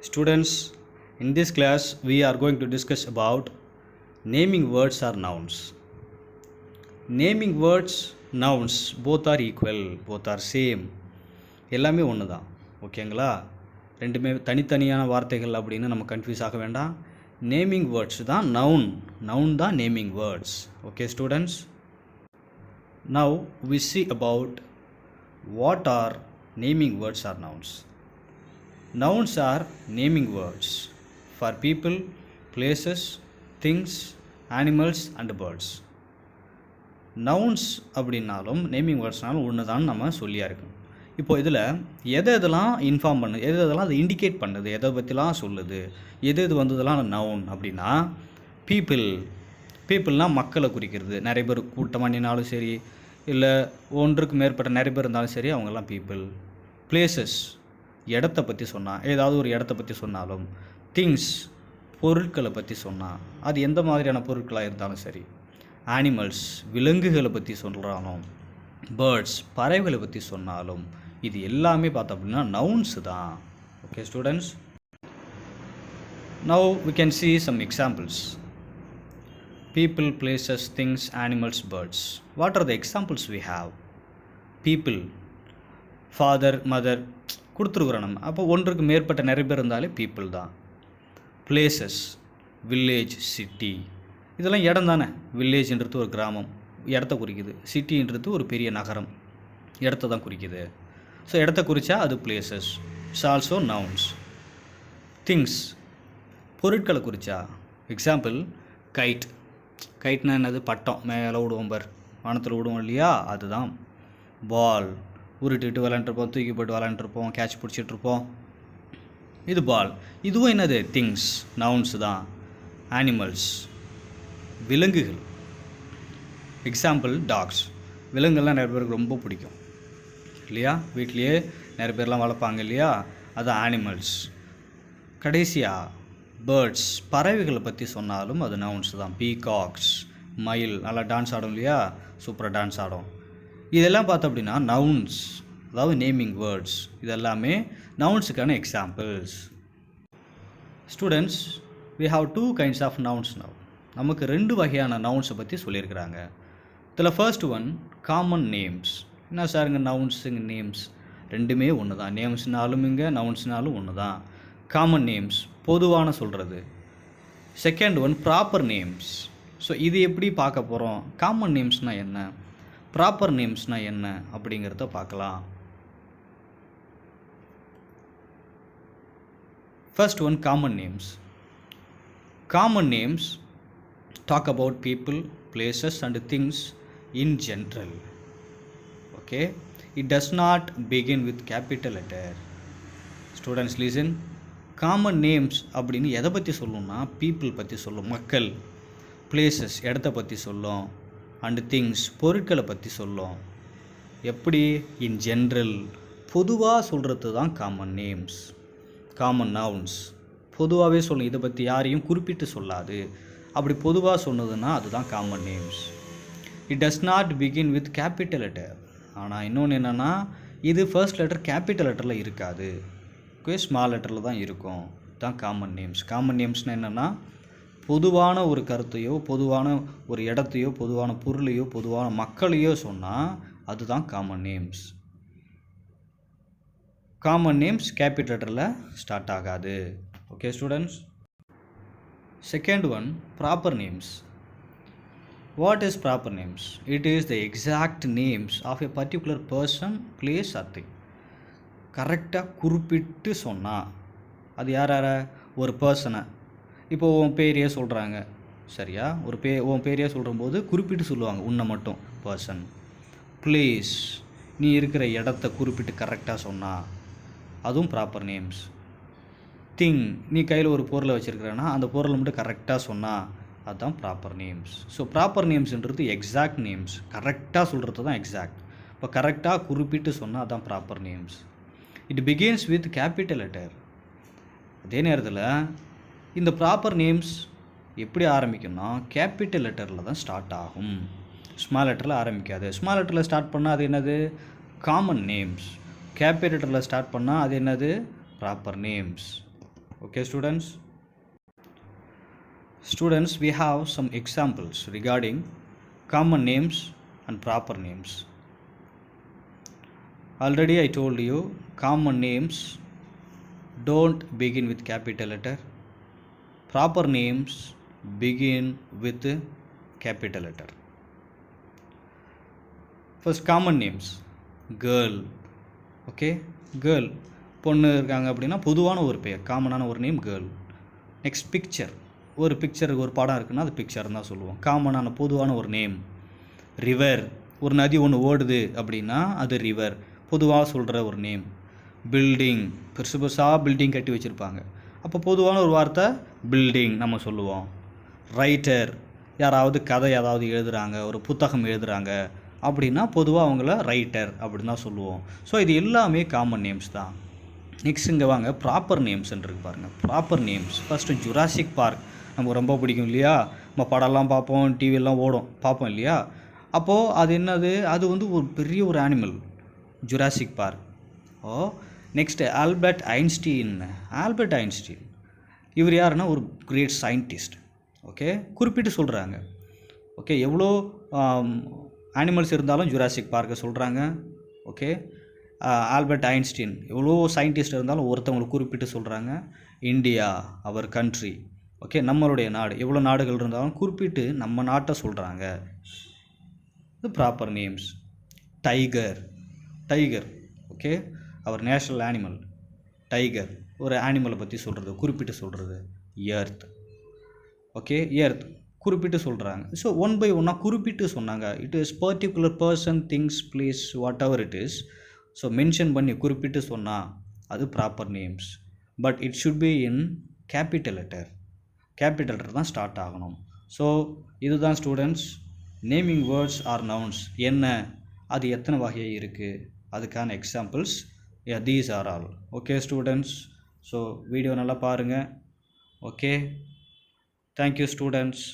Students, in this class we are going to discuss about naming words or nouns. Naming words, nouns both are equal, both are same. எல்லாமே ஒன்று தான். ஓகேங்களா? ரெண்டுமே தனித்தனியான வார்த்தைகள் அப்படின்னு நம்ம கன்ஃபியூஸ் ஆக வேண்டாம். நேமிங் வேர்ட்ஸ் தான் நவுன் தான் naming words. Okay students? Now we see about what are naming words or nouns. Nouns are naming words for people, places, things, animals and birds. Nouns அப்படின்னாலும் நேமிங் வேர்ட்ஸ்னாலும் ஒன்று தான் நம்ம சொல்லியா இருக்கோம். இப்போ இதில் எதெல்லாம் இன்ஃபார்ம் பண்ணுது, எதெல்லாம் அது இண்டிகேட் பண்ணுது, எதை பற்றிலாம் சொல்லுது, எது வந்ததெல்லாம் நவுன் அப்படின்னா பீப்புள்னால் மக்களை குறிக்கிறது. நிறைய பேர் கூட்டமாக நின்னாலும் சரி, இல்லை ஒன்றுக்கு மேற்பட்ட நிறைய பேர் இருந்தாலும் சரி, அவங்கெல்லாம் பீப்புள். பிளேசஸ் இடத்த பற்றி சொன்னால், ஏதாவது ஒரு இடத்த பற்றி சொன்னாலும். திங்ஸ் பொருட்களை பற்றி சொன்னால், அது எந்த மாதிரியான பொருட்களாக இருந்தாலும் சரி. அனிமல்ஸ் விலங்குகளை பற்றி சொல்கிறாலும், பேர்ட்ஸ் பறவைகளை பற்றி சொன்னாலும், இது எல்லாமே பார்த்தோம் அப்படின்னா நவுன்ஸு தான். Okay students? Now we can see some examples. People, places, things, animals, birds. What are the examples we have? People, father, mother கொடுத்துருக்குறோம் நம்ம. அப்போ ஒன்றுக்கு மேற்பட்ட நிறைய பேர் இருந்தாலே பீப்புள் தான். பிளேசஸ், வில்லேஜ், சிட்டி, இதெல்லாம் இடம் தானே. வில்லேஜ்ன்றது ஒரு கிராமம், இடத்த குறிக்குது. சிட்டின்றது ஒரு பெரிய நகரம், இடத்த தான் குறிக்குது. ஸோ இடத்த குறித்தா அது places. It's also nouns. Things பொருட்களை குறித்தா, எக்ஸாம்பிள் கைட்னா என்னது? பட்டம் மேலே விடுவோம் பார், வானத்தில் விடுவோம் இல்லையா, அதுதான். பால் உருட்டிட்டு விளாண்டுருப்போம், தூக்கி போட்டு விளாண்டுருப்போம், கேட்ச் பிடிச்சிட்ருப்போம், இது பால். இதுவும் என்னது? திங்ஸ், நவுன்ஸ் தான். அனிமல்ஸ் விலங்குகள், எக்ஸாம்பிள் டாக்ஸ். விலங்குகள்லாம் நிறைய பேருக்கு ரொம்ப பிடிக்கும் இல்லையா, வீட்லேயே நிறைய பேர்லாம் வளர்ப்பாங்க இல்லையா, அது அனிமல்ஸ். கடைசியாக பேர்ட்ஸ் பறவைகளை பற்றி சொன்னாலும் அது நவுன்ஸ் தான். பீகாக்ஸ், மயில் நல்லா டான்ஸ் ஆடும் இல்லையா, சூப்பராக டான்ஸ் ஆடும். இதெல்லாம் பார்த்தோம் அப்படின்னா நவுன்ஸ், அதாவது நேமிங் வேர்ட்ஸ். இதெல்லாமே நவுன்ஸுக்கான examples. Students, we have two kinds of nouns now. நமக்கு ரெண்டு வகையான நவுன்ஸை பற்றி சொல்லியிருக்கிறாங்க. இதில் ஃபர்ஸ்ட் ஒன் காமன் நேம்ஸ். என்ன சாருங்க நவுன்ஸுங்க நேம்ஸ்? ரெண்டுமே ஒன்று தான். நேம்ஸ்னாலும் இங்கே நவுன்ஸ்னாலும் ஒன்று தான். காமன் நேம்ஸ் பொதுவான சொல்கிறது. Second one proper names. So இது எப்படி பார்க்க போகிறோம்? காமன் நேம்ஸ்னால் என்ன, ப்ராப்பர் நேம்ஸ்னால் என்ன அப்படிங்கிறத பார்க்கலாம். First one common names. Common names talk about people, places and things in general. Okay, it does not begin with capital letter. Students listen. Common names அப்படின்னு எதை பற்றி சொல்லணும்னா பீப்புள் பற்றி சொல்லும், மக்கள். பிளேசஸ் இடத்த பற்றி சொல்லும், அண்டு திங்ஸ் பொருட்களை பற்றி சொல்லும். எப்படி? இன் ஜென்ரல் பொதுவாக சொல்கிறது தான் காமன் நேம்ஸ். காமன் நவுன்ஸ் பொதுவாகவே சொல்லும், இதை பற்றி யாரையும் குறிப்பிட்டு சொல்லாது. அப்படி பொதுவாக சொன்னதுன்னா அதுதான் common names. It does not begin with capital letter. ஆனால் இன்னொன்று என்னென்னா, இது ஃபர்ஸ்ட் லெட்டர் கேபிட்டல் லெட்டரில் இருக்காது, ஸ்மால் லெட்டரில் தான் இருக்கும். தான் காமன் நேம்ஸ். காமன் நேம்ஸ்னால் என்னென்னா, பொதுவான ஒரு கருத்தையோ, பொதுவான ஒரு இடத்தையோ, பொதுவான பொருளையோ, பொதுவான மக்களையோ சொன்னால் அதுதான் common names. Common names capital லெட்டரில் ஸ்டார்ட் ஆகாது. Okay students? Second one, proper names. What is proper names? It is the exact names of a particular person, place or thing. கரெக்டாக குறிப்பிட்டு சொன்னால் அது யார்? ஒரு பர்சனை. இப்போது உன் பேரையே சொல்கிறாங்க சரியா, உன் பேரையே சொல்லும்போது குறிப்பிட்டு சொல்லுவாங்க, உன்னை மட்டும். பர்சன். பிளேஸ் நீ இருக்கிற இடத்த குறிப்பிட்டு கரெக்டாக சொன்னால் அதுவும் ப்ராப்பர் நேம்ஸ். திங் நீ கையில் ஒரு பொருளை வச்சுருக்கிறேன்னா அந்த பொருளை மட்டும் கரெக்டாக சொன்னால் அதுதான் ப்ராப்பர் நேம்ஸ். ஸோ ப்ராப்பர் நேம்ஸ்ன்றது எக்ஸாக்ட் நேம்ஸ், கரெக்டாக சொல்கிறது தான் எக்ஸாக்ட். இப்போ கரெக்டாக குறிப்பிட்டு சொன்னால் அதுதான் proper names. It begins with capital letter. அதே நேரத்தில் இந்த ப்ராப்பர் நேம்ஸ் எப்படி ஆரம்பிக்கும்னா கேபிட்டல் லெட்டரில் தான் ஸ்டார்ட் ஆகும், ஸ்மால் லெட்டரில் ஆரம்பிக்காது. ஸ்மால் லெட்டரில் ஸ்டார்ட் பண்ணால் அது என்னது? Common names. கேபிட்டல் லெட்டரில் ஸ்டார்ட் பண்ணால் அது என்னது? Proper names. Okay, students? Students, we have some examples regarding common names and proper names. Already I told you, common names don't begin with capital letter. Proper names begin with capital letter. First, common names. Girl. Okay, girl, பொண்ணு இருக்காங்க அப்படின்னா பொதுவான ஒரு பெயர், காமனான ஒரு name girl. Next, picture. ஒரு பிக்சருக்கு ஒரு படம் இருக்குன்னா அது பிக்சர்னு தான் சொல்லுவோம், காமனான பொதுவான ஒரு நேம். ரிவர், ஒரு நதி ஒன்று ஓடுது அப்படின்னா அது ரிவர், பொதுவாக சொல்கிற ஒரு நேம். பில்டிங், பெருசு பெருசாக பில்டிங் கட்டி வச்சுருப்பாங்க, அப்போ பொதுவான ஒரு வார்த்தை பில்டிங் நம்ம சொல்லுவோம். ரைட்டர், யாராவது கதை ஏதாவது எழுதுகிறாங்க, ஒரு புத்தகம் எழுதுகிறாங்க அப்படின்னா பொதுவாக அவங்கள ரைட்டர் அப்படின்னு தான் சொல்லுவோம். ஸோ இது எல்லாமே காமன் நேம்ஸ் தான். நெக்ஸ்ட் இங்கே வாங்க, ப்ராப்பர் நேம்ஸ்ன்னு இருக்கு பாருங்கள். Proper names first Jurassic park நமக்கு ரொம்ப பிடிக்கும் இல்லையா, நம்ம படம்லாம் பார்ப்போம், டிவியெல்லாம் ஓடும் பார்ப்போம் இல்லையா. அப்போது அது என்னது, அது வந்து ஒரு பெரிய ஒரு animal, Jurassic Park. Oh, next Albert Einstein. Albert Einstein இவர் யாருன்னா ஒரு கிரேட் சயின்டிஸ்ட். ஓகே, குறிப்பிட்டு சொல்கிறாங்க. ஓகே, எவ்வளோ அனிமல்ஸ் இருந்தாலும் ஜுராசிக் பார்க்கை சொல்கிறாங்க. ஓகே, ஆல்பர்ட் ஐன்ஸ்டீன் எவ்வளோ சயின்டிஸ்ட் இருந்தாலும் ஒருத்தவங்களை குறிப்பிட்டு சொல்கிறாங்க. India, our country. ஓகே, நம்மளுடைய நாடு, எவ்வளோ நாடுகள் இருந்தாலும் குறிப்பிட்டு நம்ம நாட்டை சொல்கிறாங்க. இது proper names. Tiger. Tiger, okay, அவர் நேஷ்னல் அனிமல். டைகர் ஒரு அனிமலை பற்றி சொல்கிறது, குறிப்பிட்டு சொல்கிறது. எர்த். ஓகே, எர்த் குறிப்பிட்டு சொல்கிறாங்க. ஸோ ஒன் பை ஒன்னாக குறிப்பிட்டு சொன்னாங்க. It is particular person, things, place, what ever it is. So mention பண்ணி குறிப்பிட்டு சொன்னால் அது proper names. But it should be in capital letter. Capital letter தான் ஸ்டார்ட் ஆகணும். ஸோ இதுதான் students, naming words R nouns என்ன, அது எத்தனை வகையாக இருக்குது, அதுக்கான examples. These are all. Okay students, so video நல்லா பாருங்கள். Okay, thank you students.